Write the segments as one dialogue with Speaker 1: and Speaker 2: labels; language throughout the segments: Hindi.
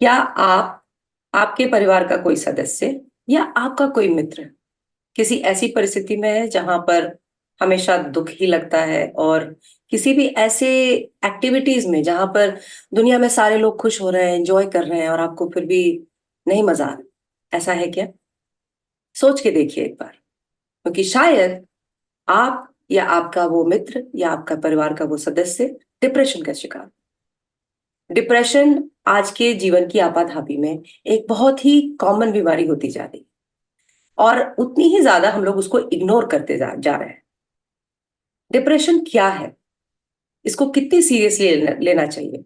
Speaker 1: क्या आप, आपके परिवार का कोई सदस्य या आपका कोई मित्र किसी ऐसी परिस्थिति में है जहां पर हमेशा दुख ही लगता है, और किसी भी ऐसे एक्टिविटीज में जहां पर दुनिया में सारे लोग खुश हो रहे हैं, एंजॉय कर रहे हैं, और आपको फिर भी नहीं मजा आ रहा? ऐसा है क्या? सोच के देखिए एक बार, क्योंकि शायद आप या आपका वो मित्र या आपका परिवार का वो सदस्य डिप्रेशन का शिकार। डिप्रेशन आज के जीवन की आपाधापी में एक बहुत ही कॉमन बीमारी होती जा रही है, और उतनी ही ज्यादा हम लोग उसको इग्नोर करते जा रहे हैं। डिप्रेशन क्या है, इसको कितनी सीरियसली लेना चाहिए,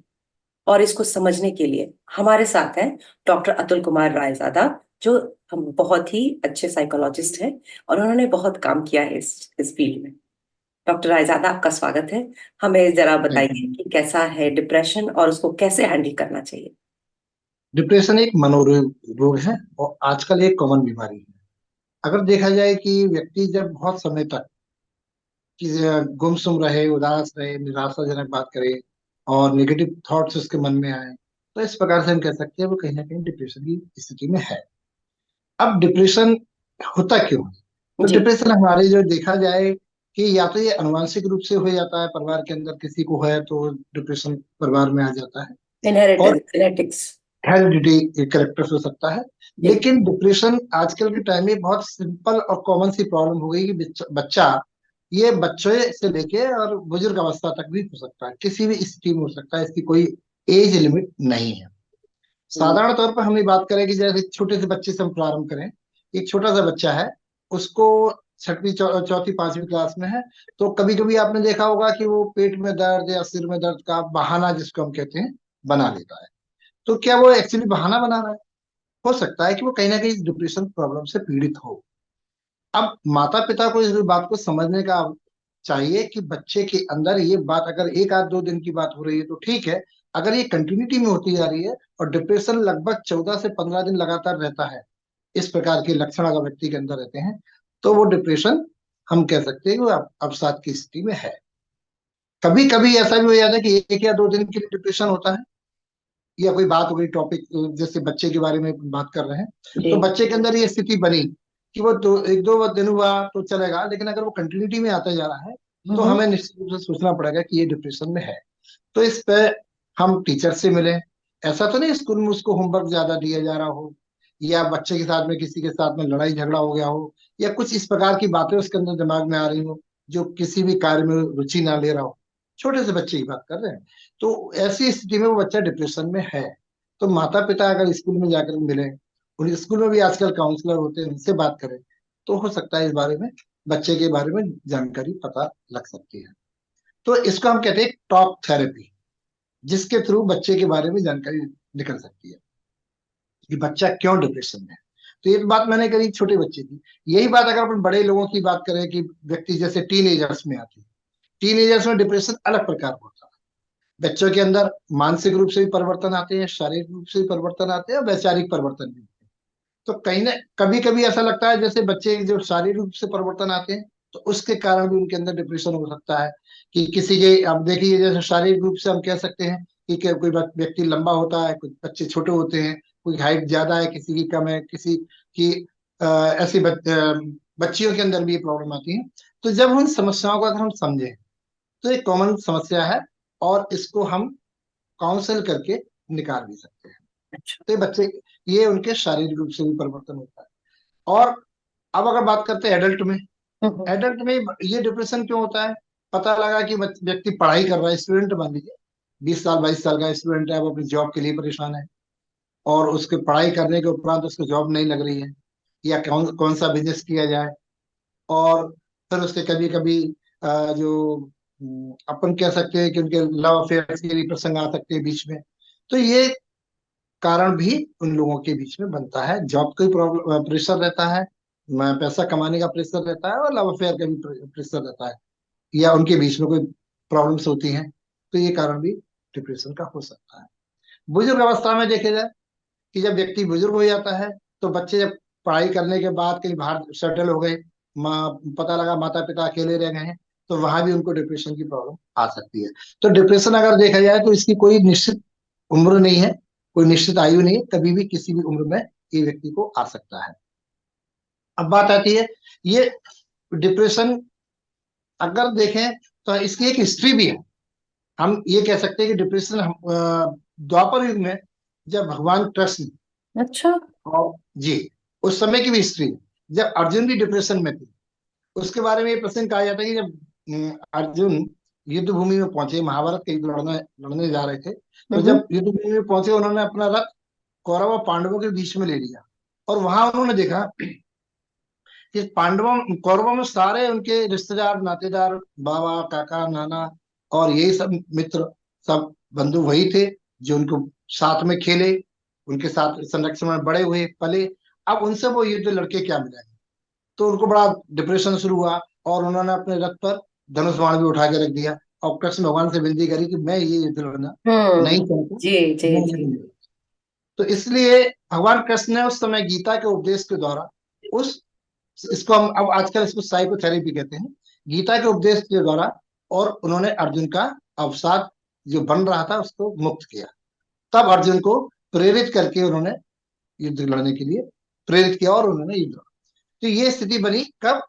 Speaker 1: और इसको समझने के लिए हमारे साथ हैं डॉक्टर अतुल कुमार रायजादा, जो हम बहुत ही अच्छे साइकोलॉजिस्ट हैं, और उन्होंने बहुत काम किया है इस फील्ड में। डॉक्टर रायजादा, आपका स्वागत है। हमें जरा
Speaker 2: थैंक
Speaker 1: बताइए
Speaker 2: यू।
Speaker 1: कि कैसा है डिप्रेशन और उसको कैसे हैंडल करना चाहिए।
Speaker 2: डिप्रेशन एक मनोरोग रोग है और आजकल एक कॉमन बीमारी है। अगर देखा जाए कि व्यक्ति जब बहुत समय तक कि गुमसुम रहे, उदास रहे, निराशाजनक बात करे और नेगेटिव थॉट्स उसके मन में आए, तो इस प्रकार से हम कह सकते हैं वो कहीं ना कहीं डिप्रेशन की स्थिति में है। अब डिप्रेशन होता क्यों है? तो
Speaker 1: जी।
Speaker 2: डिप्रेशन हमारे जो देखा जाए कि या तो ये अनुवांशिक रूप से हो जाता है, परिवार के अंदर किसी को है तो डिप्रेशन परिवार में आ जाता है, और
Speaker 1: इनहेरिटेंस, जेनेटिक्स।
Speaker 2: हेरिडिटी करेक्टर्स हो सकता है।
Speaker 1: जी।
Speaker 2: लेकिन डिप्रेशन आजकल के टाइम में बहुत सिंपल और कॉमन सी प्रॉब्लम हो गई कि बच्चा ये बच्चे से लेके और बुजुर्ग अवस्था तक भी हो सकता है, किसी भी स्थिति में हो सकता है, इसकी कोई एज लिमिट नहीं है।
Speaker 1: हम्म।
Speaker 2: साधारण तौर पर हम ये बात करें कि जैसे छोटे से बच्चे से हम प्रारंभ करें। एक छोटा सा बच्चा है, उसको छठवीं चौथी पांचवी क्लास में है, तो कभी कभी आपने देखा होगा कि वो पेट में दर्द या सिर में दर्द का बहाना, जिसको हम कहते हैं, बना लेता है। तो क्या वो एक्चुअली बहाना बना रहा है? हो सकता है कि वो कहीं ना कहीं डिप्रेशन प्रॉब्लम से पीड़ित हो। अब माता पिता को इस बात को समझने का चाहिए कि बच्चे के अंदर ये बात अगर एक आध दो दिन की बात हो रही है तो ठीक है। अगर ये कंटिन्यूटी में होती जा रही है और डिप्रेशन लगभग 14 से 15 दिन लगातार रहता है, इस प्रकार के लक्षण अगर व्यक्ति के अंदर रहते हैं, तो वो डिप्रेशन हम कह सकते हैं कि वो अवसाद की स्थिति में है। कभी कभी ऐसा भी हो जाता है कि एक या दो दिन के लिए डिप्रेशन होता है, या कोई बात हो गई टॉपिक, जैसे बच्चे के बारे में बात कर रहे हैं,
Speaker 1: जी।
Speaker 2: तो बच्चे के अंदर ये स्थिति बनी कि वो एक दो दिन हुआ तो चलेगा, लेकिन अगर वो कंटिन्यूटी में आता जा रहा है तो
Speaker 1: हम्म।
Speaker 2: हमें निश्चित रूप से सोचना पड़ेगा कि ये डिप्रेशन में है। तो इस पे हम टीचर से मिले। ऐसा तो नहीं स्कूल में उसको होमवर्क ज्यादा दिया जा रहा हो, या बच्चे के साथ में किसी के साथ में लड़ाई झगड़ा हो गया हो, या कुछ इस प्रकार की बातें उसके अंदर दिमाग में आ रही हो जो किसी भी कार्य में रुचि ना ले रहा हो। छोटे से बच्चे की बात कर रहे हैं। तो ऐसी स्थिति में वो बच्चा डिप्रेशन में है। तो माता पिता अगर स्कूल में जाकर मिले, उन स्कूल में भी आजकल काउंसलर होते हैं, उनसे बात करें, तो हो सकता है इस बारे में, बच्चे के बारे में जानकारी पता लग सकती है। तो इसको हम कहते हैं टॉक थेरेपी, जिसके थ्रू बच्चे के बारे में जानकारी निकल सकती है कि बच्चा क्यों डिप्रेशन में है। तो ये बात मैंने करी छोटे बच्चे की। यही बात अगर अपन बड़े लोगों की बात करें कि व्यक्ति जैसे टीनेजर्स में आते हैं, टीनेजर्स में डिप्रेशन अलग प्रकार का होता है। बच्चों के अंदर मानसिक रूप से भी परिवर्तन आते हैं, शारीरिक रूप से भी परिवर्तन आते हैं और वैचारिक परिवर्तन भी। तो कहीं ना कभी कभी ऐसा लगता है जैसे बच्चे जो शारीरिक रूप से परिवर्तन आते हैं, तो उसके कारण भी उनके अंदर डिप्रेशन हो सकता है। कि किसी के, अब देखिए, जैसे शारीरिक रूप से हम कह सकते हैं कि कोई व्यक्ति लंबा होता है, कुछ बच्चे छोटे होते हैं, कोई हाइट ज्यादा है, किसी की कम है, किसी की ऐसी बच्चियों के अंदर भी ये प्रॉब्लम आती है। तो जब उन समस्याओं को अगर हम समझें, तो एक कॉमन समस्या है और इसको हम काउंसल करके निकाल भी सकते हैं।
Speaker 1: अच्छा।
Speaker 2: तो ये बच्चे, ये उनके शारीरिक रूप से भी परिवर्तन होता है। और अब अगर बात करते हैं एडल्ट में,
Speaker 1: हम्म।
Speaker 2: एडल्ट में ये डिप्रेशन क्यों होता है? पता लगा कि व्यक्ति पढ़ाई कर रहा है, स्टूडेंट मान लीजिए, 20 साल 22 साल का स्टूडेंट है, वो अपनी जॉब के लिए परेशान है, और उसके पढ़ाई करने के उपरांत उसको जॉब नहीं लग रही है, या कौन कौन सा बिजनेस किया जाए। और फिर उसके कभी कभी जो अपन कह सकते हैं कि उनके लव अफेयर्स के भी प्रसंग आ सकते हैं बीच में। तो ये कारण भी उन लोगों के बीच में बनता है। जॉब का प्रॉब्लम, प्रेशर रहता है, पैसा कमाने का प्रेशर रहता है, और लव अफेयर का भी प्रेशर रहता है, या उनके बीच में कोई प्रॉब्लम्स होती हैं। तो ये कारण भी डिप्रेशन का हो सकता है। बुजुर्ग अवस्था में देखे जाए कि जब व्यक्ति बुजुर्ग हो जाता है, तो बच्चे जब पढ़ाई करने के बाद कहीं बाहर सेटल हो गए, माँ, पता लगा माता पिता अकेले रह गए हैं, तो वहां भी उनको डिप्रेशन की प्रॉब्लम आ सकती है। तो डिप्रेशन अगर देखा जाए तो इसकी कोई निश्चित उम्र नहीं है, कोई निश्चित आयु नहीं, कभी भी किसी भी उम्र में ये व्यक्ति को आ सकता है। अब बात आती है, ये डिप्रेशन अगर देखें तो इसकी एक हिस्ट्री भी है। हम ये कह सकते हैं कि डिप्रेशन द्वापर युग में जब भगवान कृष्ण
Speaker 1: अच्छा।
Speaker 2: और जी, उस समय की भी हिस्ट्री है, जब अर्जुन भी डिप्रेशन में थे। उसके बारे में ये प्रसंग कहा जाता है कि जब अर्जुन युद्ध भूमि में पहुंचे, महाभारत के युद्ध लड़ने लड़ने जा रहे थे, तो
Speaker 1: हम्म।
Speaker 2: जब युद्ध भूमि में पहुंचे उन्होंने अपना रथ कौरव और पांडवों के बीच में ले लिया। और वहां उन्होंने देखा कि पांडवों कौरवों में सारे उनके रिश्तेदार नातेदार, बाबा काका नाना और यही सब मित्र, सब बंधु वही थे जो उनको साथ में खेले, उनके साथ संरक्षण में बड़े हुए पले। अब उनसे वो युद्ध लड़के क्या मिला, तो उनको बड़ा डिप्रेशन शुरू हुआ और उन्होंने अपने रथ पर धनुष बाण भी उठा के रख दिया और कृष्ण भगवान से विनती करी कि मैं ये युद्ध लड़ना नहीं चाहता,
Speaker 1: जी जी
Speaker 2: मैं ये
Speaker 1: जी।
Speaker 2: नहीं लड़ता। तो इसलिए भगवान कृष्ण ने उस समय गीता के उपदेश के द्वारा उस इसको हम अब आजकल इसको साइकोथेरेपी कहते हैं, गीता के उपदेश के द्वारा, और उन्होंने अर्जुन का अवसाद जो बन रहा था उसको मुक्त किया। तब अर्जुन को प्रेरित करके उन्होंने युद्ध लड़ने के लिए प्रेरित किया और उन्होंने युद्ध लड़ा। तो ये स्थिति बनी कब,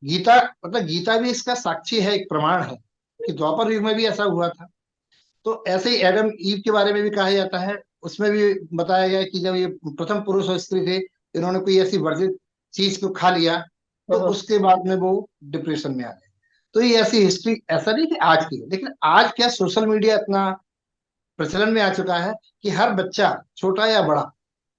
Speaker 2: गीता, मतलब गीता भी इसका साक्षी है, एक प्रमाण है कि द्वापर युग में भी ऐसा हुआ था। तो ऐसे ही एडम ईव के बारे में भी कहा जाता है, उसमें भी बताया गया है कि जब ये प्रथम पुरुष और स्त्री थे, इन्होंने कोई ऐसी वर्जित चीज को खा लिया तो
Speaker 1: हम्म
Speaker 2: उसके बाद में वो डिप्रेशन में आ गए। तो ये ऐसी हिस्ट्री, ऐसा नहीं कि आज की है, लेकिन आज क्या सोशल मीडिया इतना प्रचलन में आ चुका है कि हर बच्चा, छोटा या बड़ा,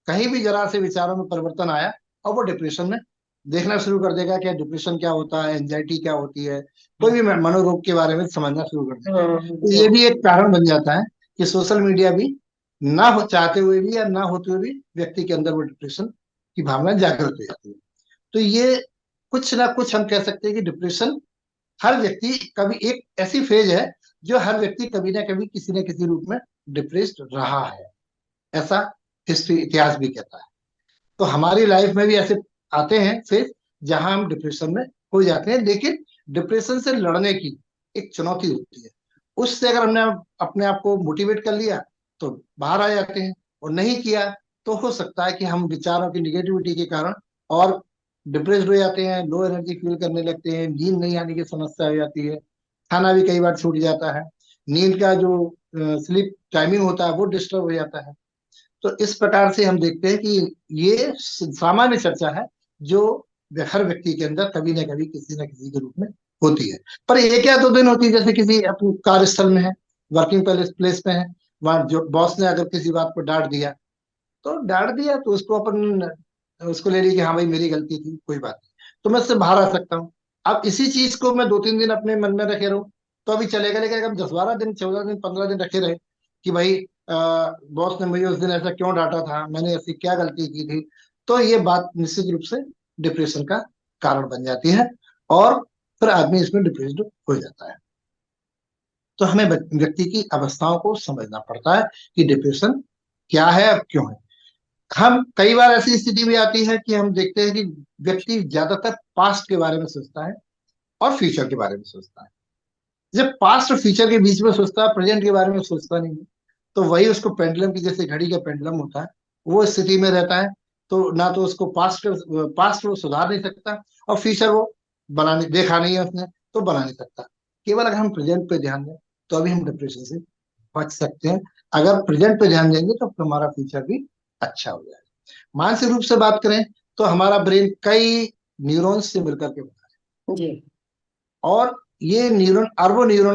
Speaker 2: कहीं भी जरा से विचारों में परिवर्तन आया और वो डिप्रेशन में देखना शुरू कर देगा कि डिप्रेशन क्या होता है, एंजाइटी क्या होती है, कोई भी मनोरोग के बारे में समझना शुरू कर देगा। तो ये
Speaker 1: हम्म।
Speaker 2: भी एक कारण बन जाता है कि सोशल मीडिया भी ना हो चाहते हुए भी या ना होते हुए भी व्यक्ति के अंदर वो डिप्रेशन की भावना जागृत हो जाती है। तो ये कुछ ना कुछ हम कह सकते हैं कि डिप्रेशन हर व्यक्ति कभी, एक ऐसी फेज है जो हर व्यक्ति कभी ना कभी किसी न किसी रूप में डिप्रेस्ड रहा है, ऐसा हिस्ट्री, इतिहास भी कहता है। तो हमारी लाइफ में भी ऐसे आते हैं फेज जहां हम डिप्रेशन में हो जाते हैं, लेकिन डिप्रेशन से लड़ने की एक चुनौती होती है। उससे अगर हमने अपने आप को मोटिवेट कर लिया तो बाहर आ जाते हैं, और नहीं किया तो हो सकता है कि हम विचारों की निगेटिविटी के कारण और डिप्रेस्ड हो जाते हैं, लो एनर्जी फील करने लगते हैं, नींद नहीं आने की समस्या हो जाती है, खाना भी कई बार छूट जाता है, नींद का जो स्लीप टाइमिंग होता है वो डिस्टर्ब हो जाता है। तो इस प्रकार से हम देखते हैं कि ये सामान्य चर्चा है जो हर व्यक्ति के अंदर कभी ना कभी किसी न किसी के रूप में होती है। पर एक या दो दिन होती है, जैसे किसी अपने कार्यस्थल में है, वर्किंग प्लेस पे है, वहां जो बॉस ने अगर किसी बात को डांट दिया, तो डांट दिया तो उसको अपन उसको ले ली कि हाँ भाई मेरी गलती थी, कोई बात नहीं, तो मैं इससे बाहर आ सकता हूँ। अब इसी चीज को मैं 2-3 दिन अपने मन में रखे रहूं तो अभी चलेगा, लेकिन अगर 10-12 दिन, 14 दिन, 15 दिन रखे रहे कि भाई बॉस ने मुझे उस दिन ऐसा क्यों डांटा था, मैंने ऐसी क्या गलती की थी, तो ये बात निश्चित रूप से डिप्रेशन का कारण बन जाती है और फिर आदमी इसमें डिप्रेस्ड हो जाता है। तो हमें व्यक्ति की अवस्थाओं को समझना पड़ता है कि डिप्रेशन क्या है और क्यों है। हम कई बार ऐसी स्थिति भी आती है कि हम देखते हैं कि व्यक्ति ज्यादातर पास्ट के बारे में सोचता है और फ्यूचर के बारे में सोचता है। जब पास्ट और फ्यूचर के बीच में सोचता है, प्रेजेंट के बारे में सोचता नहीं है, तो वही उसको पेंडुलम की, जैसे घड़ी का पेंडुलम होता है, वो स्थिति में रहता है। तो ना तो उसको पास्ट वो सुधार नहीं सकता और फ्यूचर वो बनाने देखा नहीं है उसने, तो बना नहीं सकता। केवल अगर हम प्रेजेंट पे ध्यान दें तो अभी हम डिप्रेशन से बच सकते हैं। अगर प्रेजेंट पे ध्यान देंगे तो हमारा फ्यूचर भी अच्छा हो जाएगा। मानसिक रूप से बात करें तो हमारा ब्रेन कई न्यूरॉन्स से मिलकर के बना है,
Speaker 1: जी।
Speaker 2: और ये न्यूरॉन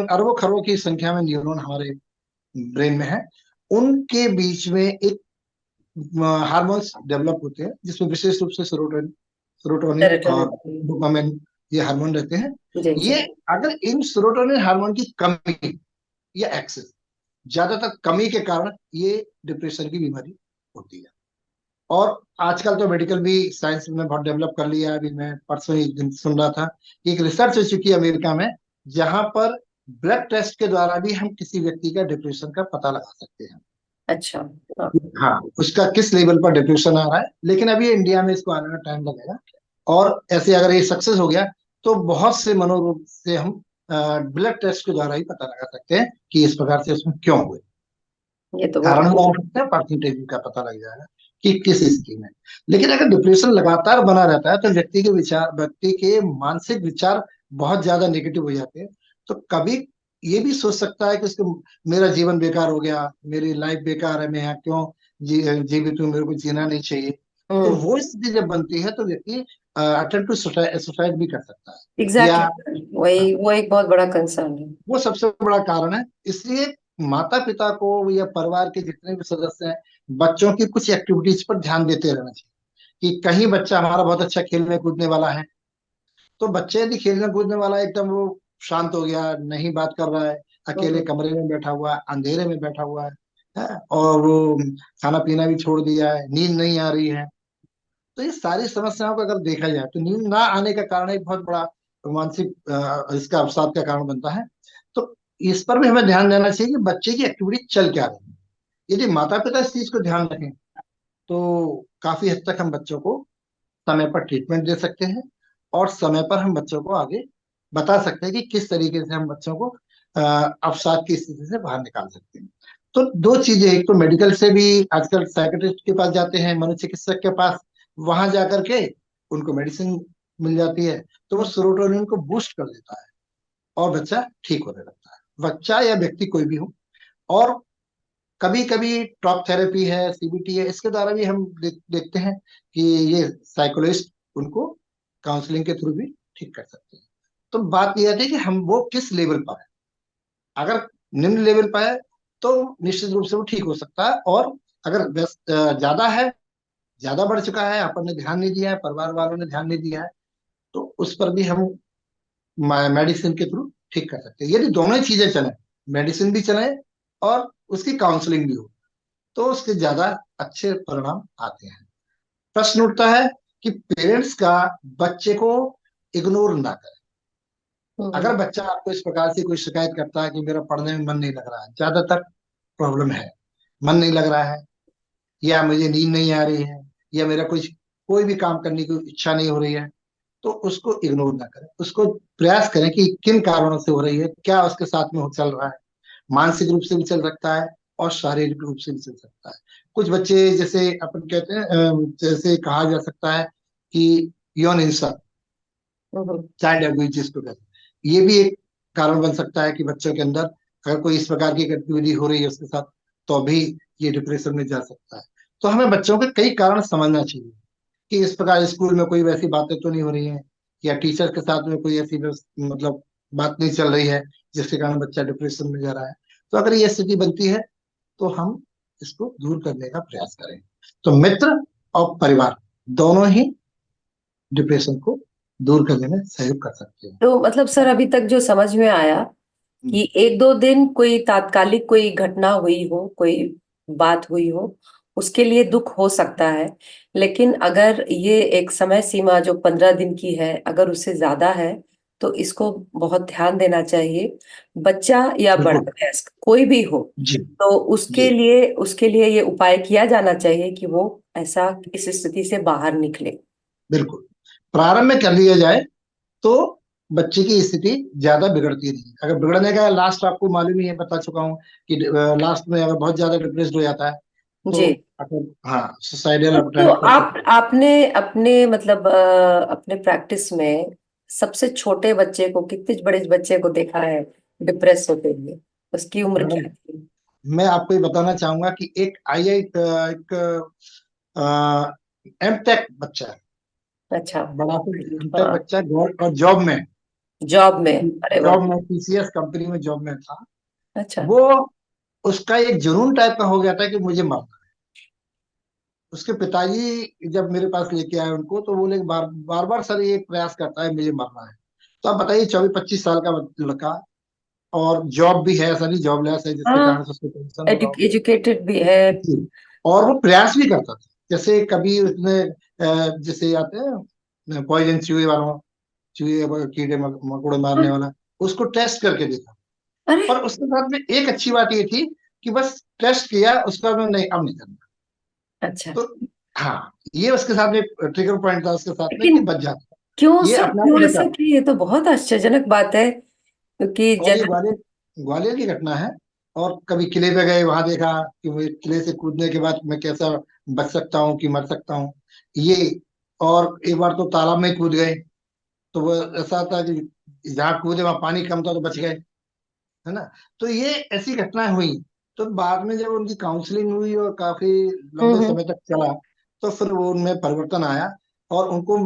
Speaker 2: अरबों खरबों की संख्या में न्यूरॉन हमारे ब्रेन में है। उनके बीच में एक हार्मोन्स डेवलप होते हैं जिसमें विशेष रूप से सेरोटोनिन और
Speaker 1: सेरोटोनिन।
Speaker 2: डोपामिन, ये हार्मोन रहते हैं।
Speaker 1: जी जी।
Speaker 2: ये अगर इन सेरोटोनिन हार्मोन की कमी या एक्सेस, ज्यादातर कमी के कारण ये डिप्रेशन की बीमारी होती है। और आजकल तो मेडिकल भी साइंस में बहुत डेवलप कर लिया है। अभी मैं परसों ही एक दिन सुन रहा था कि एक रिसर्च हो चुकी है अमेरिका में, जहां पर ब्लड टेस्ट के द्वारा भी हम किसी व्यक्ति का डिप्रेशन का पता लगा सकते हैं।
Speaker 1: अच्छा। हाँ।
Speaker 2: हाँ, उसका किस लेवल पर डिप्रेशन आ रहा है, लेकिन अभी इंडिया में इसको आने में टाइम लगेगा। और ऐसे अगर ये सक्सेस हो गया तो बहुत से मनोरोग से हम ब्लड टेस्ट के द्वारा ही पता लगा सकते हैं कि इस प्रकार से उसमें क्यों हुए।
Speaker 1: ये तो बहुत
Speaker 2: कारण भी लगा सकते हैं, परसेंटेज भी का पता लग जाएगा कि किस स्थिति में। लेकिन अगर डिप्रेशन लगातार बना रहता है तो व्यक्ति के मानसिक विचार बहुत ज्यादा नेगेटिव हो जाते हैं। तो कभी ये भी सोच सकता है कि उसको, मेरा जीवन बेकार हो गया, मेरी लाइफ बेकार है, मैं यहाँ क्यों जीवित हूँ, मेरे को जीना नहीं चाहिए। तो
Speaker 1: हम्म।
Speaker 2: वो स्थिति जब बनती है तो व्यक्ति अटेम्प्ट टू सुसाइड भी कर सकता है। या
Speaker 1: एग्जैक्टली, वही वो एक बहुत बड़ा कंसर्न है।
Speaker 2: वो सबसे बड़ा कारण है। इसलिए माता पिता को या परिवार के जितने भी सदस्य हैं, बच्चों की कुछ एक्टिविटीज पर ध्यान देते रहना चाहिए। कि कहीं बच्चा हमारा बहुत अच्छा खेलने कूदने वाला है, तो बच्चे यदि खेलने कूदने वाला है, एकदम वो शांत हो गया, नहीं बात कर रहा है, अकेले
Speaker 1: हम्म।
Speaker 2: कमरे में बैठा हुआ है, अंधेरे में बैठा हुआ है, और वो खाना पीना भी छोड़ दिया है, नींद नहीं आ रही है, तो ये सारी समस्याओं को अगर देखा जाए तो नींद ना आने का कारण एक बहुत बड़ा मानसिक इसका अवसाद का कारण बनता है। तो इस पर भी हमें ध्यान देना चाहिए कि बच्चे की एक्टिविटी चल क्या रही है। यदि माता पिता इस चीज को ध्यान रखें तो काफी हद तक हम बच्चों को समय पर ट्रीटमेंट दे सकते हैं, और समय पर हम बच्चों को आगे बता सकते हैं कि किस तरीके से हम बच्चों को अवसाद की स्थिति से बाहर निकाल सकते हैं। तो दो चीजें, एक तो मेडिकल से भी आजकल साइकेट्रिस्ट के पास जाते हैं, मनोचिकित्सक के पास, वहां जाकर के उनको मेडिसिन मिल जाती है, तो वो सेरोटोनिन को बूस्ट कर देता है और बच्चा ठीक होने लगता है, बच्चा या व्यक्ति कोई भी हो। और कभी कभी टॉक थेरेपी है, सीबीटी है, इसके द्वारा भी हम देखते हैं कि ये साइकोलॉजिस्ट उनको काउंसलिंग के थ्रू भी ठीक कर सकते हैं। तो बात यह है कि हम वो किस लेवल पर है। अगर निम्न लेवल पर है तो निश्चित रूप से वो ठीक हो सकता है, और अगर ज्यादा है, ज्यादा बढ़ चुका है, अपन ने ध्यान नहीं दिया है, परिवार वालों ने ध्यान नहीं दिया है, तो उस पर भी हम मेडिसिन के थ्रू ठीक कर सकते हैं। यदि दोनों ही चीजें चले, मेडिसिन भी चले और उसकी काउंसलिंग भी हो, तो उसके ज्यादा अच्छे परिणाम आते हैं। प्रश्न उठता है कि पेरेंट्स का बच्चे को इग्नोर ना करें।
Speaker 1: हम्म।
Speaker 2: अगर बच्चा आपको इस प्रकार से कोई शिकायत करता है कि मेरा पढ़ने में मन नहीं लग रहा है, ज्यादातर प्रॉब्लम है मन नहीं लग रहा है, या मुझे नींद नहीं आ रही है, या मेरा कुछ कोई भी काम करने की इच्छा नहीं हो रही है, तो उसको इग्नोर ना करें। उसको प्रयास करें कि किन कारणों से हो रही है, क्या उसके साथ में हो चल रहा है। मानसिक रूप से भी चल सकता है और शारीरिक रूप से भी चल सकता है। कुछ बच्चे, जैसे अपन कहते हैं, जैसे कहा जा सकता है कि यौन हिंसा,
Speaker 1: हम्म।
Speaker 2: चाइल्ड अब्यूज जिसको कहते हैं, ये भी एक कारण बन सकता है कि बच्चों के अंदर अगर कोई इस प्रकार की गतिविधि हो रही है उसके साथ, तो भी ये डिप्रेशन में जा सकता है। तो हमें बच्चों के कई कारण समझना चाहिए कि इस प्रकार स्कूल में कोई वैसी बातें तो नहीं हो रही हैं, या टीचर के साथ में कोई ऐसी मतलब बात नहीं चल रही है जिसके कारण बच्चा डिप्रेशन में जा रहा है। तो अगर ये स्थिति बनती है तो हम इसको दूर करने का प्रयास करें। तो मित्र और परिवार दोनों ही डिप्रेशन को दूर करने में सहयोग कर सकते हैं।
Speaker 1: तो मतलब सर, अभी तक जो समझ में आया
Speaker 2: हम्म,
Speaker 1: कि एक दो दिन कोई तात्कालिक कोई घटना हुई हो, कोई बात हुई हो, उसके लिए दुख हो सकता है। लेकिन अगर ये एक समय सीमा जो 15 दिन की है, अगर उससे ज्यादा है, तो इसको बहुत ध्यान देना चाहिए। बच्चा या बड़ा
Speaker 2: बिल्कुल।
Speaker 1: वयस्क कोई भी हो,
Speaker 2: जी।
Speaker 1: तो
Speaker 2: जी।
Speaker 1: उसके लिए ये उपाय किया जाना चाहिए कि वो ऐसा इस स्थिति से बाहर निकले।
Speaker 2: बिल्कुल, प्रारंभ में कर लिया जाए तो बच्चे की स्थिति ज्यादा बिगड़ती नहीं। अगर बिगड़ने का लास्ट आपको मालूम ही है, बता चुका हूँ कि लास्ट में अगर बहुत ज्यादा डिप्रेस्ड हो जाता है तो
Speaker 1: जी।
Speaker 2: अगर, हाँ, सुसाइडल
Speaker 1: तो
Speaker 2: अटेम्प्ट कर सकते
Speaker 1: आपने अपने मतलब अपने प्रैक्टिस में सबसे छोटे बच्चे को, कितने बड़े बच्चे को देखा है डिप्रेस होते हुए? उसकी
Speaker 2: हैं।
Speaker 1: उम्र
Speaker 2: मैडम,
Speaker 1: क्या थी?
Speaker 2: मैं आपको ये बताना चाहूंगा कि एक एक एम टेक बच्चा है,
Speaker 1: अच्छा।
Speaker 2: बड़ा से एम टेक
Speaker 1: हाँ।
Speaker 2: बच्चा और जॉब में,
Speaker 1: जॉब में? अरे वाह।
Speaker 2: जॉब में टीसीएस कंपनी में जॉब में था।
Speaker 1: अच्छा।
Speaker 2: वो, उसका एक जुनून टाइप का हो गया था कि मुझे मरना। उसके पिताजी जब मेरे पास लेके आए उनको, तो बोले बार बार बार सर ये प्रयास करता है मुझे मरना है। तो आप बताइए, 24-25 साल का लड़का, और जॉब भी है, ऐसा नहीं जॉबलेस है जिसके कारण
Speaker 1: हाँ,
Speaker 2: से उसको टेंशन हो रहा हो।
Speaker 1: एजुकेटेड भी है।
Speaker 2: जी। और वो प्रयास भी करता था। जैसे कभी उसने जैसे आते हैं पॉइजन चूहे वालों, चूहे कीड़े मकोड़े मारने वाला, उसको टेस्ट करके देखा।
Speaker 1: अरे।
Speaker 2: पर उसके साथ में एक अच्छी बात ये थी कि बस टेस्ट किया, उसके बाद में नहीं, अब नहीं करना।
Speaker 1: अच्छा।
Speaker 2: तो हाँ, ये उसके साथ में ट्रिगर पॉइंट था उसके साथ में कि
Speaker 1: लेकिन
Speaker 2: बच जाता।
Speaker 1: क्यों
Speaker 2: ये
Speaker 1: सर,
Speaker 2: अपने आप
Speaker 1: क्यों
Speaker 2: में
Speaker 1: ऐसा
Speaker 2: बचा।
Speaker 1: कि ये तो बहुत आश्चर्यजनक बात है, क्योंकि
Speaker 2: और ये ग्वालियर ग्वालियर की घटना है। और कभी किले पे गए, वहां देखा कि वो किले से कूदने के बाद मैं कैसा बच सकता हूँ कि मर सकता हूँ, ये। और एक बार तो तालाब में कूद गए, तो वो ऐसा था कि जहाँ कूदे वहां पानी कम था तो बच गए, है ना। तो ये ऐसी घटनाएं हुई। तो बाद में जब उनकी काउंसलिंग हुई और काफी लंबे
Speaker 1: हम्म।
Speaker 2: समय तक चला, तो फिर वो उनमें परिवर्तन आया, और उनको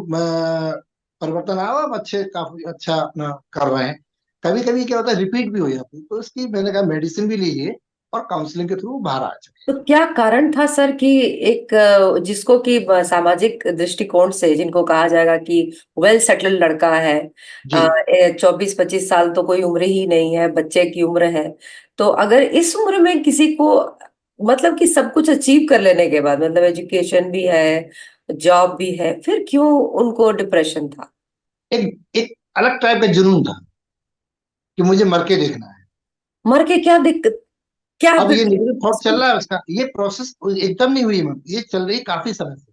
Speaker 2: परिवर्तन आया और अच्छे, काफी अच्छा अपना कर रहे हैं। कभी कभी क्या होता है, रिपीट भी हो जाती है, तो इसकी मैंने कहा मेडिसिन भी लीजिए और काउंसलिंग के थ्रू बाहर आ जाए।
Speaker 1: तो क्या कारण था सर कि एक जिसको कि सामाजिक दृष्टिकोण से जिनको कहा जाएगा कि वेल सेटल्ड लड़का है,
Speaker 2: जी।
Speaker 1: 24-25 साल तो कोई उम्र ही नहीं है, बच्चे की उम्र है। तो अगर इस उम्र में किसी को मतलब कि सब कुछ अचीव कर लेने के बाद, मतलब एजुकेशन भी है, जॉब भी है, फिर क्यों उनको डिप्रेशन था?
Speaker 2: एक एक अलग टाइप का जुनून था कि मुझे मर के देखना है।
Speaker 1: मर के क्या दिक्कत, क्या
Speaker 2: अब ये
Speaker 1: दिक्कत?
Speaker 2: नेगेटिव थॉट चल रहा है उसका, ये प्रोसेस एकदम नहीं हुई, ये चल रही है काफी समय से।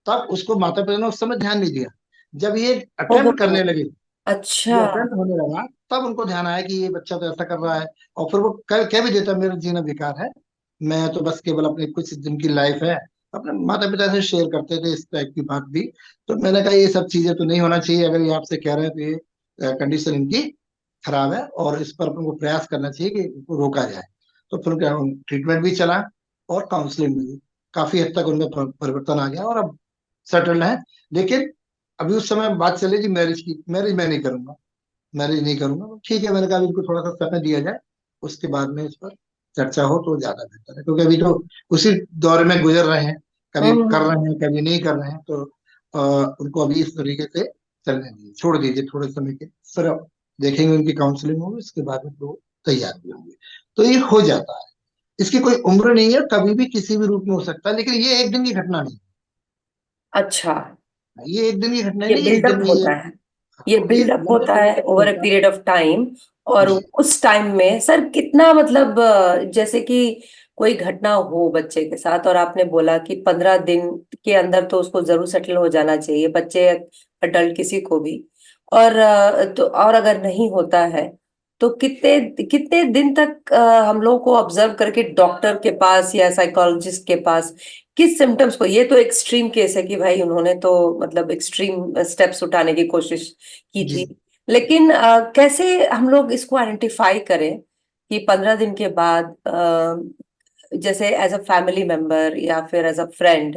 Speaker 2: तब उसको माता पिता ने उस समय ध्यान नहीं दिया। जब ये अटेम्प्ट
Speaker 1: ओहो।
Speaker 2: करने लगे,
Speaker 1: अच्छा।
Speaker 2: ये अटेम्प्ट होने लगा, तब उनको ध्यान आया कि ये बच्चा तो ऐसा कर रहा है। और फिर वो कह भी देता मेरा जीना बेकार है, मैं तो बस केवल अपने कुछ दिन की लाइफ है। अपने माता पिता से शेयर करते थे इस टाइप की बात भी। तो मैंने कहा ये सब चीजें तो नहीं होना चाहिए, अगर ये आपसे कह रहे हैं तो ये कंडीशन इनकी खराब है, और इस पर अपन को प्रयास करना चाहिए कि इनको रोका जाए। तो फिर क्या, ट्रीटमेंट भी चला और काउंसलिंग भी, काफी हद तक उनमें परिवर्तन आ गया, और अब सेटल्ड है। लेकिन अभी उस समय बात चली थी मैरिज की, मैरिज मैं नहीं करूंगा, मैरिज नहीं करूंगा। ठीक है, मैंने कहा अभी इनको थोड़ा सा समय दिया जाए, उसके बाद में इस पर चर्चा हो तो ज्यादा बेहतर है, क्योंकि अभी तो उसी दौर में गुजर रहे हैं, कभी कर
Speaker 1: हम्म।
Speaker 2: रहे हैं कभी नहीं कर रहे हैं। तो उनको अभी इस तरीके से चलने दीजिए, छोड़ दीजिए थोड़े समय के, फिर अब देखेंगे, उनकी काउंसलिंग होगी, उसके बाद में वो तैयार भी होंगे। तो ये हो जाता है, इसकी कोई उम्र नहीं है, कभी भी किसी भी रूप में हो सकता है, लेकिन ये एक दिन की घटना नहीं
Speaker 1: अच्छा।
Speaker 2: है, ये एक दिन की घटना
Speaker 1: ये
Speaker 2: नहीं है, इस दिन
Speaker 1: बिल्डअप
Speaker 2: में ये।
Speaker 1: होता है, ये
Speaker 2: ये
Speaker 1: बिल्डअप
Speaker 2: लंबे
Speaker 1: होता
Speaker 2: समय
Speaker 1: है
Speaker 2: तक
Speaker 1: ओवर ए
Speaker 2: चलता है।
Speaker 1: Period of time. और
Speaker 2: जी।
Speaker 1: उस टाइम में सर कितना मतलब जैसे कि कोई घटना हो बच्चे के साथ, और आपने बोला कि 15 दिन के अंदर तो उसको जरूर सेटल हो जाना चाहिए, बच्चे अडल्ट किसी को भी। और तो और अगर नहीं होता है तो कितने कितने दिन तक हम लोगों को ऑब्जर्व करके डॉक्टर के पास या साइकोलॉजिस्ट के पास, किस सिम्टम्स को, ये तो एक्सट्रीम केस है कि भाई उन्होंने तो मतलब एक्सट्रीम स्टेप्स उठाने की कोशिश की
Speaker 2: जी।
Speaker 1: थी। लेकिन कैसे हम लोग इसको आइडेंटिफाई करें कि 15 दिन के बाद जैसे एज अ फैमिली मेंबर या फिर एज अ फ्रेंड,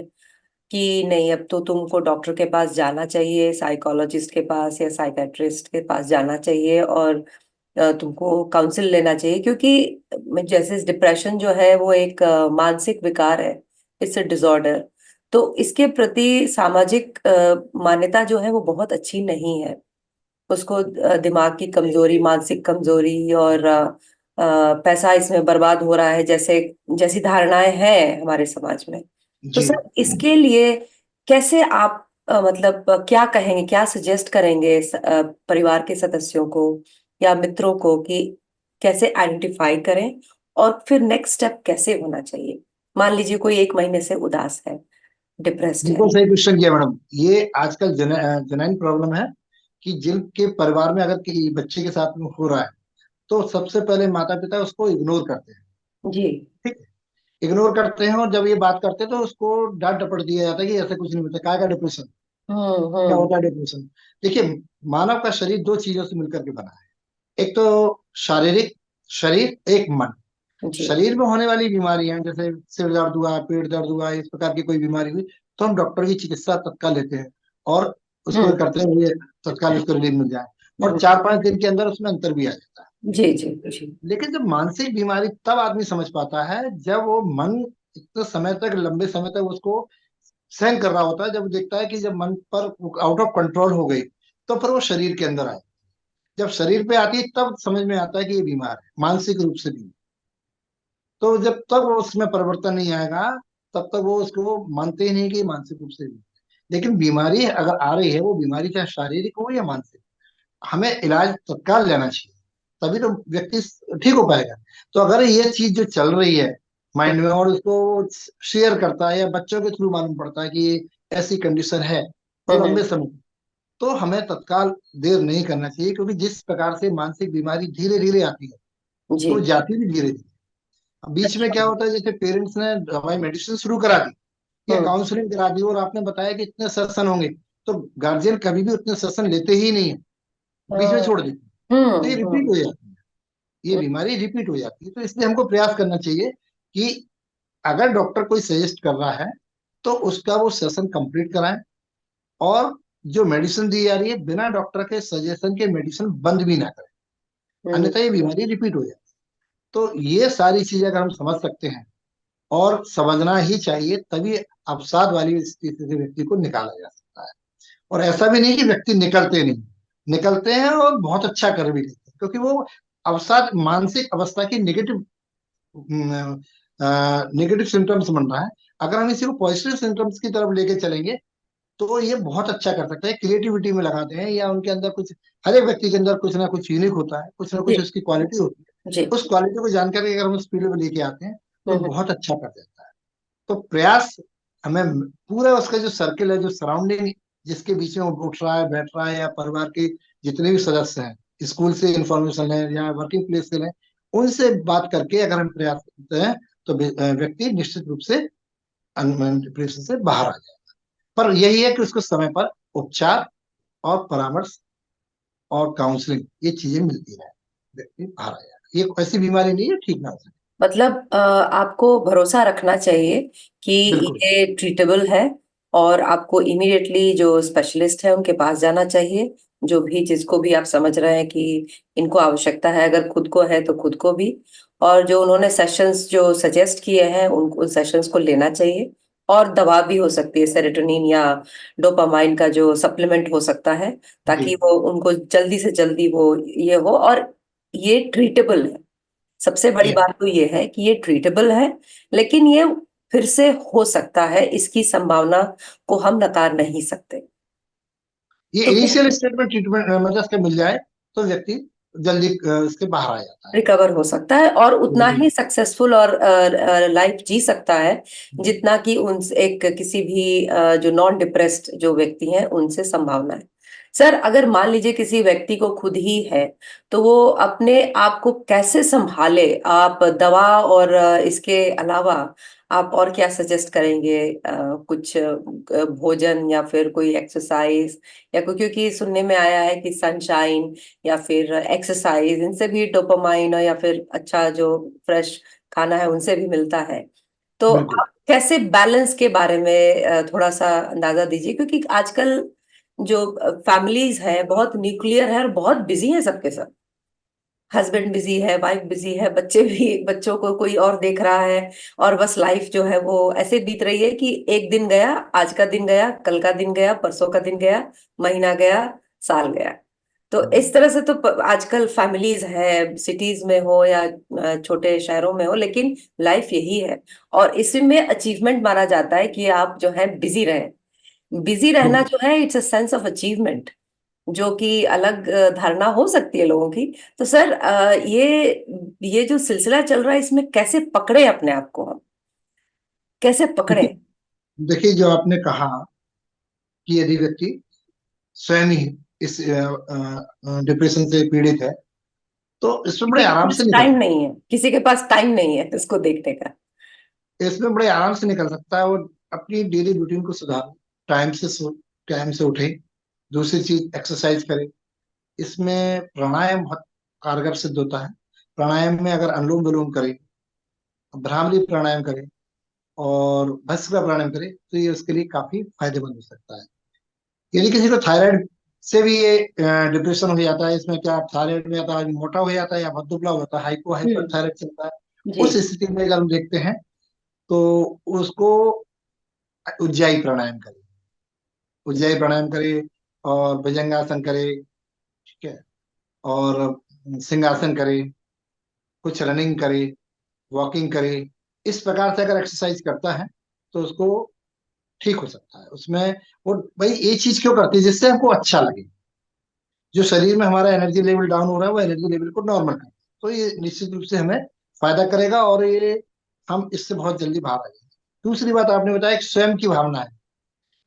Speaker 1: कि नहीं अब तो तुमको डॉक्टर के पास जाना चाहिए, साइकोलॉजिस्ट के पास या साइकेट्रिस्ट के पास जाना चाहिए, और तुमको काउंसिल लेना चाहिए, क्योंकि जैसे डिप्रेशन जो है वो एक मानसिक विकार है, इट्स अ डिसऑर्डर। तो इसके प्रति सामाजिक मान्यता जो है वो बहुत अच्छी नहीं है। उसको दिमाग की कमजोरी, मानसिक कमजोरी, और पैसा इसमें बर्बाद हो रहा है, जैसे जैसी धारणाएं हैं हमारे समाज में। तो
Speaker 2: जी।
Speaker 1: सर इसके लिए कैसे आप मतलब क्या कहेंगे, क्या सजेस्ट करेंगे परिवार के सदस्यों को या मित्रों को कि कैसे आइडेंटिफाई करें, और फिर नेक्स्ट स्टेप कैसे होना चाहिए? मान लीजिए कोई 1 महीने से उदास है, डिप्रेस्ड है।
Speaker 2: बिल्कुल सही क्वेश्चन किया मैडम। ये आजकल जेन्युइन प्रॉब्लम है कि जिनके परिवार में अगर किसी बच्चे के साथ में हो रहा है, तो सबसे पहले माता पिता उसको इग्नोर करते हैं।
Speaker 1: जी।
Speaker 2: ठीक है, इग्नोर करते हैं, और जब ये बात करते हैं तो उसको डांट डपट दिया जाता है कि ऐसा कुछ नहीं होता, काय का डिप्रेशन, क्या
Speaker 1: हम्म।
Speaker 2: होता है डिप्रेशन। देखिए, मानव का शरीर दो चीजों से मिलकर के बना है, एक तो शारीरिक शरीर, एक मन।
Speaker 1: जी।
Speaker 2: शरीर में होने वाली बीमारियां, जैसे सिर दर्द हुआ, पेट दर्द हुआ, इस प्रकार की कोई बीमारी हुई, तो हम डॉक्टर की चिकित्सा तत्काल लेते हैं, और उसको
Speaker 1: हम्म।
Speaker 2: करते हैं ये तत्काल उसको रिलीफ मिल जाए, और
Speaker 1: हम्म।
Speaker 2: 4-5 दिन के अंदर उसमें अंतर भी आ जाता है।
Speaker 1: जी जी जी।
Speaker 2: लेकिन जब मानसिक बीमारी, तब आदमी समझ पाता है जब वो मन इतने समय तक, लंबे समय तक उसको सहन कर रहा होता है, जब वो देखता है कि जब मन पर आउट ऑफ कंट्रोल हो गई, तो फिर वो शरीर के अंदर आए। जब शरीर पे आती है तब समझ में आता है कि ये बीमार है, मानसिक रूप से भी। तो जब तक वो उसमें परिवर्तन नहीं आएगा, तब तक वो उसको मानते ही नहीं कि मानसिक रूप से भी। लेकिन बीमारी अगर आ रही है, वो बीमारी चाहे शारीरिक हो या मानसिक, हमें इलाज तत्काल लेना चाहिए, तभी तो व्यक्ति ठीक हो पाएगा। तो अगर ये चीज जो चल रही है माइंड में, और उसको शेयर करता है या बच्चों के थ्रू मालूम पड़ता है कि ये ऐसी कंडीशन है, और
Speaker 1: हम्म।
Speaker 2: लंबे समय, तो हमें तत्काल देर नहीं करना चाहिए, क्योंकि जिस प्रकार से मानसिक बीमारी धीरे धीरे आती है,
Speaker 1: जी।
Speaker 2: तो जाती भी धीरे धीरे। बीच में
Speaker 1: अच्छा।
Speaker 2: क्या होता है, जैसे पेरेंट्स ने दवाई मेडिसिन शुरू करा दी या
Speaker 1: हम्म।
Speaker 2: काउंसलिंग करा दी और आपने बताया कि इतने सेशन होंगे, तो गार्जियन कभी भी उतने सेशन लेते ही नहीं है, बीच में
Speaker 1: हम्म।
Speaker 2: छोड़ देते हैं। तो ये रिपीट
Speaker 1: हम्म।
Speaker 2: हो जाती है, ये बीमारी रिपीट हो जाती है। तो इसलिए हमको प्रयास करना चाहिए कि अगर डॉक्टर कोई सजेस्ट कर रहा है तो उसका वो सेशन कंप्लीट कराएं, और जो मेडिसिन दी जा रही है बिना डॉक्टर के सजेशन के मेडिसिन बंद भी ना करें,
Speaker 1: हम्म।
Speaker 2: अन्यथा ये बीमारी रिपीट हो जाए। तो ये सारी चीजें अगर हम समझ सकते हैं, और समझना ही चाहिए, तभी अवसाद वाली स्थिति से व्यक्ति को निकाला जा सकता है। और ऐसा भी नहीं कि व्यक्ति निकलते नहीं, निकलते हैं और बहुत अच्छा कर भी लेते हैं, क्योंकि वो अवसाद मानसिक अवस्था की नेगेटिव नेगेटिव सिम्टम्स बन रहा है। अगर हम इसी को पॉजिटिव सिम्टम्स की तरफ लेके चलेंगे तो ये बहुत अच्छा कर सकते हैं, क्रिएटिविटी में लगाते हैं, या उनके अंदर कुछ, हर एक व्यक्ति के अंदर कुछ ना कुछ यूनिक होता है, कुछ ना
Speaker 1: जी।
Speaker 2: कुछ उसकी क्वालिटी होती
Speaker 1: जी।
Speaker 2: है। उस क्वालिटी को जानकर के अगर हम उस फील्ड में लेके आते हैं तो
Speaker 1: हम्म।
Speaker 2: बहुत अच्छा कर देता है। तो प्रयास हमें पूरा उसका जो सर्किल है, जो सराउंडिंग जिसके बीच में वो उठ रहा है बैठ रहा है, या परिवार के जितने भी सदस्य हैं, स्कूल से इंफॉर्मेशन लें या वर्किंग प्लेस से लें, उनसे बात करके अगर हम प्रयास करते हैं तो व्यक्ति निश्चित रूप से डिप्रेशन से बाहर आ जाए। पर यही है कि उसको समय पर उपचार और परामर्श और काउंसलिंग ये चीजें मिलती रहे, व्यक्ति बाहर आ जाए। ये ऐसी बीमारी नहीं है ठीक ना हो सके।
Speaker 1: मतलब आपको भरोसा रखना चाहिए कि
Speaker 2: बिल्कुल।
Speaker 1: ये ट्रीटेबल है, और आपको इमीडिएटली जो स्पेशलिस्ट है उनके पास जाना चाहिए। जो भी जिसको भी आप समझ रहे हैं कि इनको आवश्यकता है, अगर खुद को है तो खुद को भी। और जो उन्होंने सेशंस जो सजेस्ट किए हैं उन सेशंस को लेना चाहिए। और दवा भी हो सकती है, सेरोटोनिन या डोपामाइन का जो सप्लीमेंट हो सकता है,
Speaker 2: जी।
Speaker 1: ताकि वो उनको जल्दी से जल्दी वो ये हो। और ये ट्रीटेबल है। सबसे बड़ी
Speaker 2: ये
Speaker 1: बात तो ये है कि ये ट्रीटेबल है, लेकिन ये फिर से हो सकता है, इसकी संभावना को हम नकार नहीं सकते।
Speaker 2: ये
Speaker 1: तो
Speaker 2: इनिशियल स्टेट में ट्रीटमेंट मतलब इसका मिल जाए तो व्यक्ति जल्दी इसके बाहर आ जाता है।
Speaker 1: रिकवर हो सकता है और उतना
Speaker 2: बिल्कुल।
Speaker 1: ही सक्सेसफुल और लाइफ जी सकता है, जितना कि उन एक किसी भी जो नॉन डिप्रेस्ड जो व्यक्ति हैं उनसे संभावना है। सर, अगर मान लीजिए किसी व्यक्ति को खुद ही है, तो वो अपने आप को कैसे संभाले? आप दवा और इसके अलावा आप और क्या सजेस्ट करेंगे? कुछ भोजन या फिर कोई एक्सरसाइज, या कोई, क्योंकि सुनने में आया है कि सनशाइन या फिर एक्सरसाइज, इनसे भी डोपामाइन या फिर अच्छा जो फ्रेश खाना है उनसे भी मिलता है। तो
Speaker 2: बिल्कुल।
Speaker 1: आप कैसे बैलेंस के बारे में थोड़ा सा अंदाजा दीजिए, क्योंकि आजकल जो फैमिलीज है बहुत न्यूक्लियर है और बहुत बिजी है सबके सब। हस्बैंड बिजी है, वाइफ बिजी है, बच्चे भी, बच्चों को कोई और देख रहा है। और बस लाइफ जो है वो ऐसे बीत रही है कि एक दिन गया, आज का दिन गया, कल का दिन गया, परसों का दिन गया, महीना गया, साल गया। तो इस तरह से तो आजकल फैमिलीज है, सिटीज में हो या छोटे शहरों में हो, लेकिन लाइफ यही है। और इसमें अचीवमेंट माना जाता है कि आप जो है बिजी रहें। बिजी रहना
Speaker 2: बिल्कुल।
Speaker 1: जो है it's a sense of achievement, जो कि अलग धारणा हो सकती है लोगों की। तो सर, ये जो सिलसिला चल रहा है, इसमें कैसे पकड़े अपने आप को हम? कैसे पकड़े?
Speaker 2: देखिए, देखिए जो आपने कहा कि यदि व्यक्ति स्वयं ही इस डिप्रेशन से पीड़ित है तो इसमें बड़े
Speaker 1: किसी के
Speaker 2: आराम
Speaker 1: पास
Speaker 2: से निकल
Speaker 1: टाइम
Speaker 2: सकता
Speaker 1: नहीं है, किसी के पास टाइम नहीं है इसको देखने का।
Speaker 2: है, इसमें बड़े आराम से निकल सकता है। वो अपनी डेली रूटीन को सुधारे, टाइम से सो, टाइम से उठे। दूसरी चीज एक्सरसाइज करे। इसमें प्राणायाम बहुत कारगर सिद्ध होता है। प्राणायाम में अगर अनुलोम विलोम करे, भ्रामरी प्राणायाम करे और भस्त्रिका प्राणायाम करे तो ये उसके लिए काफी फायदेमंद हो सकता है। यदि किसी को थायराइड से भी ये डिप्रेशन हो जाता है, इसमें क्या थायराइड में आता है मोटा हो जाता है या बहुत दुबला हो जाता है, हाइपो हाइपर
Speaker 1: हम्म।
Speaker 2: थायराइड चलता है,
Speaker 1: जी।
Speaker 2: उस स्थिति में अगर हम देखते हैं तो उसको उज्जाई प्राणायाम करे, उज्जाई प्राणायाम करे और भुजंगासन करे, ठीक है, और सिंहासन करे, कुछ रनिंग करे, वॉकिंग करे। इस प्रकार से अगर एक्सरसाइज करता है तो उसको ठीक हो सकता है उसमें। वो भाई ये चीज क्यों करती है, जिससे हमको अच्छा लगे। जो शरीर में हमारा एनर्जी लेवल डाउन हो रहा है वो एनर्जी लेवल को नॉर्मल करे, तो ये निश्चित रूप से हमें फायदा करेगा, और ये हम इससे बहुत जल्दी बाहर आ जाएंगे। दूसरी बात आपने बताया कि स्वयं की भावना है,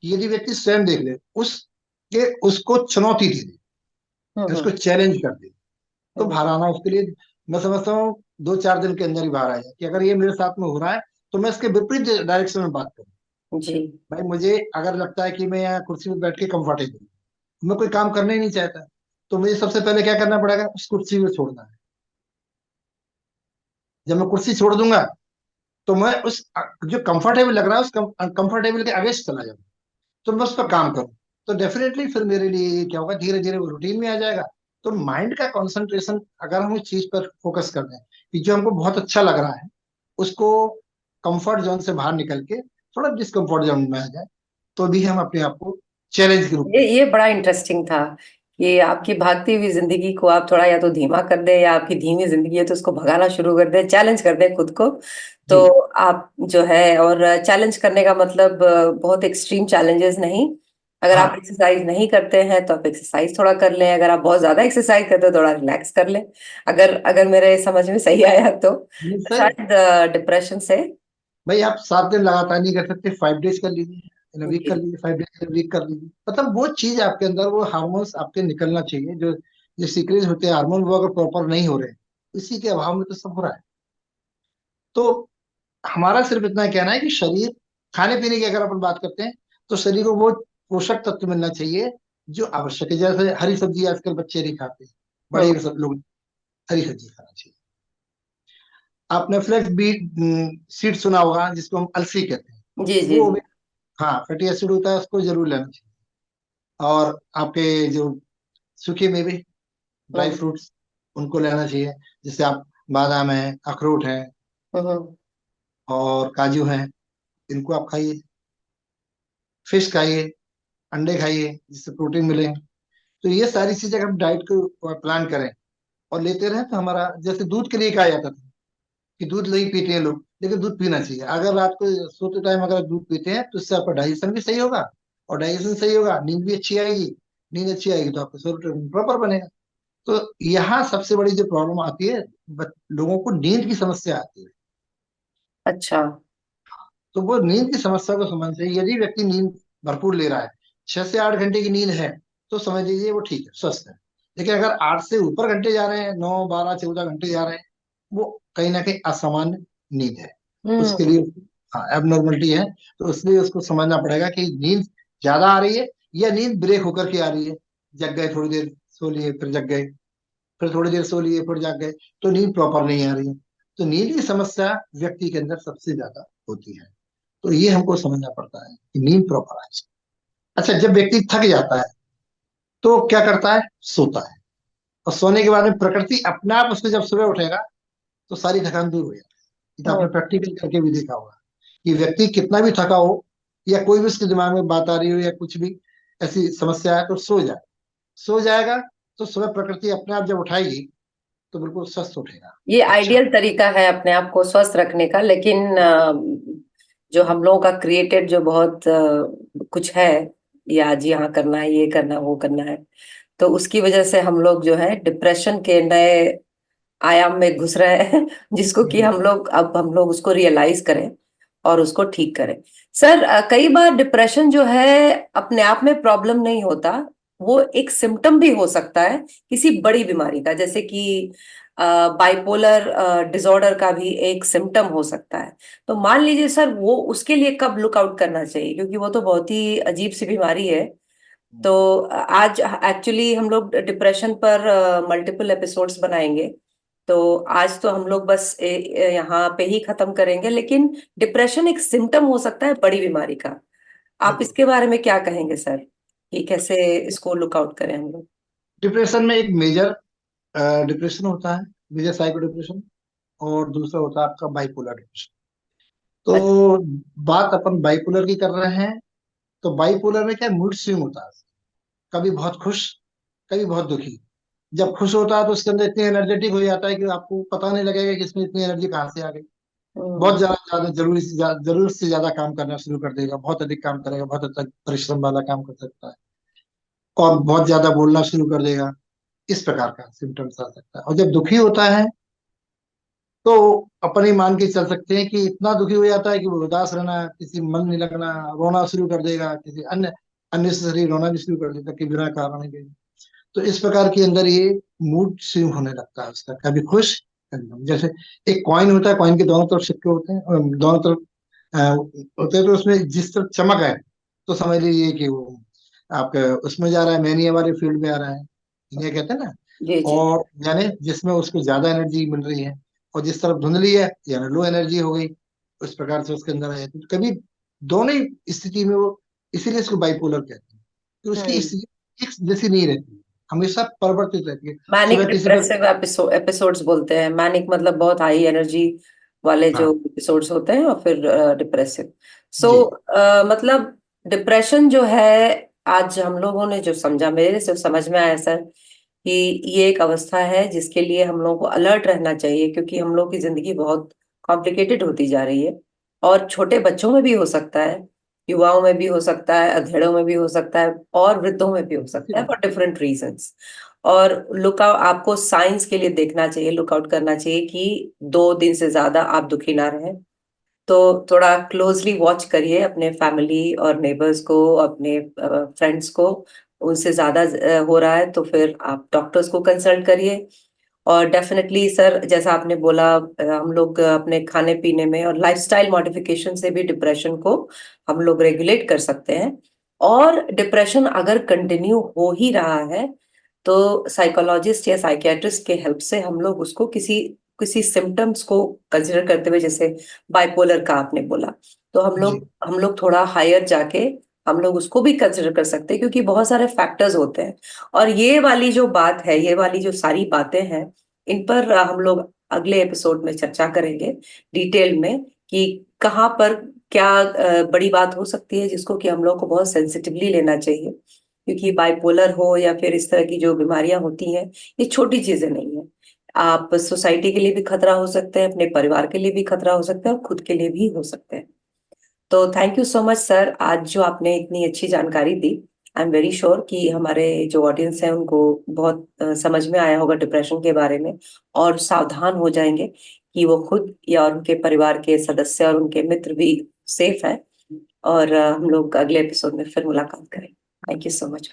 Speaker 2: कि यदि व्यक्ति स्वयं देख ले, उसको चुनौती दे दे, उसको
Speaker 1: हम्म।
Speaker 2: चैलेंज कर दे, तो
Speaker 1: हम्म।
Speaker 2: बाहर आना उसके लिए मैं समझता हूँ 2-4 दिन के अंदर ही बाहर आ जाए, कि अगर ये मेरे साथ में हो रहा है तो मैं इसके विपरीत डायरेक्शन में बात करूँ।
Speaker 1: जी।
Speaker 2: भाई मुझे अगर लगता है कि मैं यहाँ कुर्सी पर बैठ के कंफर्टेबल हूँ, मैं कोई काम करना ही नहीं चाहता, तो मुझे सबसे पहले क्या करना पड़ेगा, उस कुर्सी को छोड़ना है। जब मैं कुर्सी छोड़ दूंगा तो मैं उस जो कंफर्टेबल लग रहा है उस कंफर्टेबल के अगेंस्ट चला जाऊंगा, तो मैं उस पर काम करूँ। तो डेफिनेटली फिर मेरे लिए ये क्या होगा, धीरे धीरे वो रूटीन में आ जाएगा। तो माइंड का कंसंट्रेशन अगर हम उस चीज पर फोकस कर दें कि जो हमको बहुत अच्छा लग रहा है, उसको कंफर्ट जोन से बाहर निकल के थोड़ा डिस्कम्फर्ट जोन में आ जाए, तो भी हम अपने आप को चैलेंज के रूप में।
Speaker 1: ये बड़ा इंटरेस्टिंग था कि आपकी भागती हुई जिंदगी को आप थोड़ा या तो धीमा कर दे, या आपकी धीमी जिंदगी है तो उसको भगाना शुरू कर दे, चैलेंज कर दे खुद को। तो
Speaker 2: जी।
Speaker 1: आप जो है, और चैलेंज करने का मतलब बहुत एक्सट्रीम चैलेंजेस नहीं। अगर आप
Speaker 2: हाँ।
Speaker 1: एक्सरसाइज नहीं करते हैं तो आप एक्सरसाइज थोड़ा कर लें, अगर आप बहुत ज्यादा एक्सरसाइज करते हो थोड़ा रिलैक्स कर लें। अगर अगर मेरे समझ में सही आया तो
Speaker 2: नहीं सही।
Speaker 1: शायद डिप्रेशन से।
Speaker 2: भाई आप 7 दिन लगातार नहीं कर सकते, 5 डेज कर लीजिए, इन वीक कर
Speaker 1: जी।
Speaker 2: लीजिए, 5 डेज वीक कर लीजिए। मतलब वो चीज आपके अंदर, वो हार्मोन्स आपके निकलना चाहिए, जो जो सीक्रेट होते हैं हार्मोन, वो अगर प्रॉपर नहीं हो रहे, इसी के अभाव में तो सब हो रहा है। तो हमारा सिर्फ इतना कहना है कि शरीर, खाने पीने की अगर अपन बात करते हैं, तो शरीर को वो पोषक तत्व मिलना चाहिए जो आवश्यक है। जैसे हरी सब्जी आजकल बच्चे नहीं खाते,
Speaker 1: हम्म।
Speaker 2: बड़े सब लोग हरी सब्जी खाना चाहिए। आपने फ्लेक्स बीट सीड सुना होगा, जिसको हम अलसी कहते हैं,
Speaker 1: जी जी
Speaker 2: वो
Speaker 1: जी।
Speaker 2: भी, हाँ फैटी एसिड होता है, उसको जरूर लेना चाहिए। और आपके जो सूखे मेवे, ड्राई
Speaker 1: हम्म
Speaker 2: फ्रूट्स, उनको लेना चाहिए। जैसे आप, बादाम है, अखरोट है,
Speaker 1: हम्म
Speaker 2: और काजू है, इनको आप खाइए। फिश खाइए, अंडे खाइए, जिससे प्रोटीन मिले। तो ये सारी चीजें अगर हम डाइट को प्लान करें और लेते रहें, तो हमारा, जैसे दूध के लिए कहा जाता था कि दूध नहीं पीते हैं लोग, लेकिन दूध पीना चाहिए। अगर रात को सोते टाइम अगर दूध पीते हैं तो इससे आपका डाइजेशन भी सही होगा, और डाइजेशन सही होगा, नींद भी अच्छी आएगी। नींद अच्छी आएगी तो आपका सेरोटोनिन प्रॉपर बनेगा। तो यहाँ सबसे बड़ी जो प्रॉब्लम आती है, लोगों को नींद की समस्या आती है।
Speaker 1: अच्छा।
Speaker 2: तो वो नींद की समस्या को समझ चाहिए। यदि व्यक्ति नींद भरपूर ले रहा है, 6 से 8 घंटे की नींद है, तो समझ लीजिए वो ठीक है, स्वस्थ है। लेकिन अगर 8 से ऊपर घंटे जा रहे हैं, 9, 12, 14 घंटे जा रहे हैं, वो कहीं ना कहीं असामान्य नींद है। उसके
Speaker 1: हम्म।
Speaker 2: लिए, हाँ, एबनॉर्मलिटी है। तो इसलिए उसको समझना पड़ेगा कि नींद ज्यादा आ रही है या नींद ब्रेक होकर के आ रही है। जग गए थोड़ी देर, सो लिए, फिर जग गए, फिर थोड़ी देर सो लिए, फिर जाग गए, तो नींद प्रॉपर नहीं आ रही है। तो नींद की समस्या व्यक्ति के अंदर सबसे ज्यादा होती है। तो ये हमको समझना पड़ता है कि नींद प्रॉपर आनी चाहिए। अच्छा, जब व्यक्ति थक जाता है तो क्या करता है, सोता है। और सोने के बाद में प्रकृति अपने आप उसको, जब सुबह उठेगा तो सारी थकान दूर हो जाती है। ये तो आपने
Speaker 1: हम्म।
Speaker 2: प्रैक्टिकल करके भी देखा होगा कि व्यक्ति कितना भी थका हो, या कोई भी उसके दिमाग में बात आ रही हो, या कुछ भी ऐसी समस्या है, तो सो जाए, सो जाएगा, तो सुबह प्रकृति अपने आप जब उठाएगी तो बिल्कुल स्वस्थ उठेगा।
Speaker 1: ये
Speaker 2: अच्छा।
Speaker 1: आइडियल तरीका है अपने आप को स्वस्थ रखने का, लेकिन जो हम लोगों का क्रिएटेड जो बहुत कुछ है, या जी हाँ करना है, ये करना है, वो करना है, तो उसकी वजह से हम लोग जो है डिप्रेशन के नए आयाम में घुस रहे हैं जिसको कि
Speaker 2: जी।
Speaker 1: हम लोग उसको रियलाइज करें और उसको ठीक करें। सर, कई बार डिप्रेशन जो है अपने आप में प्रॉब्लम नहीं होता, वो एक सिम्टम भी हो सकता है किसी बड़ी बीमारी का, जैसे कि बाइपोलर डिसऑर्डर का भी एक सिम्टम हो सकता है। तो मान लीजिए सर, वो उसके लिए कब लुक आउट करना चाहिए, क्योंकि वो तो बहुत ही अजीब सी बीमारी है। तो आज एक्चुअली हम लोग डिप्रेशन पर मल्टीपल एपिसोड्स बनाएंगे। तो आज तो हम लोग बस यहाँ पे ही खत्म करेंगे, लेकिन डिप्रेशन एक सिम्टम हो सकता है बड़ी बीमारी का। आप
Speaker 2: बिल्कुल।
Speaker 1: इसके बारे में क्या कहेंगे सर, कि कैसे इसको लुक आउट करें हम लोग?
Speaker 2: डिप्रेशन में एक मेजर डिप्रेशन होता है, मेजर साइको डिप्रेशन, और दूसरा होता है आपका बाइपोलर डिप्रेशन।
Speaker 1: अच्छा।
Speaker 2: तो बात अपन बाइपोलर की कर रहे हैं। तो बाइपोलर में क्या, मूड स्विंग होता है, कभी बहुत खुश, कभी बहुत दुखी। जब खुश होता है तो उसके अंदर इतनी एनर्जेटिक हो जाता है कि आपको पता नहीं लगेगा कि इसमें इतनी एनर्जी कहाँ से आ गई। बहुत
Speaker 1: हम्म
Speaker 2: ज्यादा ज्यादा जरूरत से ज्यादा काम करना शुरू कर देगा, बहुत अधिक काम करेगा, बहुत अधिक परिश्रम वाला काम कर सकता है, और बहुत ज्यादा बोलना शुरू कर देगा। इस प्रकार का सिम्टम्स आ सकता है। और जब दुखी होता है तो अपन ही मान के चल सकते हैं कि इतना दुखी हो जाता है कि वो उदास रहना, किसी मन नहीं लगना, रोना शुरू कर देगा, किसी अन्य अननेसेसरी रोना भी शुरू कर देगा कि बिना कारण के। तो इस प्रकार के अंदर ये मूड स्विंग होने लगता है उसका, कभी खुश, एकदम जैसे एक कॉइन होता है, कॉइन के दोनों तरफ सिक्के होते हैं, दोनों तरफ अ, होते हैं, तो उसमें जिस तरफ चमक है तो समझ लीजिए कि वो आपके उसमें जा रहा है, मैनिया वाले फील्ड में आ रहा है, ये कहते हैं ना।
Speaker 1: जी जी।
Speaker 2: और यानी जिसमें उसको ज्यादा एनर्जी मिल रही है, और जिस तरफ धुंधली है यानी लो एनर्जी हो गई, उस प्रकार से उसके अंदर आ जाती है। तो कभी दोनों ही स्थिति में वो, इसीलिए इसको बाइपोलर कहते हैं, कि उसकी
Speaker 1: हम्म।
Speaker 2: स्थिति एक जैसी नहीं रहती, हमेशा परिवर्तित रहती है।
Speaker 1: मैनिक
Speaker 2: सुबह किसी पे,
Speaker 1: डिप्रेसिव एपिसोड्स बोलते हैं। मैनिक मतलब बहुत हाई एनर्जी वाले जो
Speaker 2: हाँ
Speaker 1: एपिसोड्स होते हैं, और फिर डिप्रेसिव। सो
Speaker 2: जी
Speaker 1: मतलब डिप्रेशन जो है, आज हम लोगों ने जो समझा, मेरे से समझ में आया सर, कि ये एक अवस्था है जिसके लिए हम लोगों को अलर्ट रहना चाहिए, क्योंकि हम लोग की जिंदगी बहुत कॉम्प्लिकेटेड होती जा रही है। और छोटे बच्चों में भी हो सकता है, युवाओं में भी हो सकता है, अधेड़ों में भी हो सकता है, और वृद्धों में भी हो सकता है, फॉर डिफरेंट रीजंस। और लुकआउट, आपको साइंस के लिए देखना चाहिए, लुकआउट करना चाहिए कि 2 दिन से ज्यादा आप दुखी ना रहें। तो थोड़ा क्लोजली वॉच करिए अपने फैमिली और नेबर्स को, अपने फ्रेंड्स को। उनसे ज्यादा हो रहा है तो फिर आप डॉक्टर्स को कंसल्ट करिए। और डेफिनेटली सर, जैसा आपने बोला, हम लोग अपने खाने पीने में और लाइफस्टाइल मॉडिफिकेशन से भी डिप्रेशन को हम लोग रेगुलेट कर सकते हैं। और डिप्रेशन अगर कंटिन्यू हो ही रहा है, तो साइकोलॉजिस्ट या साइकियाट्रिस्ट के हेल्प से हम लोग उसको किसी किसी सिम्टम्स को कंसिडर करते हुए, जैसे बाइपोलर का आपने बोला, तो
Speaker 2: जी
Speaker 1: हम लोग थोड़ा हायर जाके हम लोग उसको भी कंसिडर कर सकते हैं, क्योंकि बहुत सारे फैक्टर्स होते हैं। और ये वाली जो बात है, ये वाली जो सारी बातें हैं, इन पर हम लोग अगले एपिसोड में चर्चा करेंगे डिटेल में, कि कहाँ पर क्या बड़ी बात हो सकती है जिसको कि हम लोग को बहुत सेंसिटिवली लेना चाहिए। क्योंकि बाइपोलर हो या फिर इस तरह की जो बीमारियां होती हैं, ये छोटी चीजें नहीं है। आप सोसाइटी के लिए भी खतरा हो सकते हैं, अपने परिवार के लिए भी खतरा हो सकता है, और खुद के लिए भी हो सकते हैं। तो thank you so much sir, आज जो आपने इतनी अच्छी जानकारी दी। आई एम वेरी श्योर कि हमारे जो ऑडियंस है उनको बहुत समझ में आया होगा डिप्रेशन के बारे में, और सावधान हो जाएंगे कि वो खुद या उनके परिवार के सदस्य और उनके मित्र भी सेफ है। और हम लोग अगले एपिसोड में फिर मुलाकात करेंगे। Thank you so much.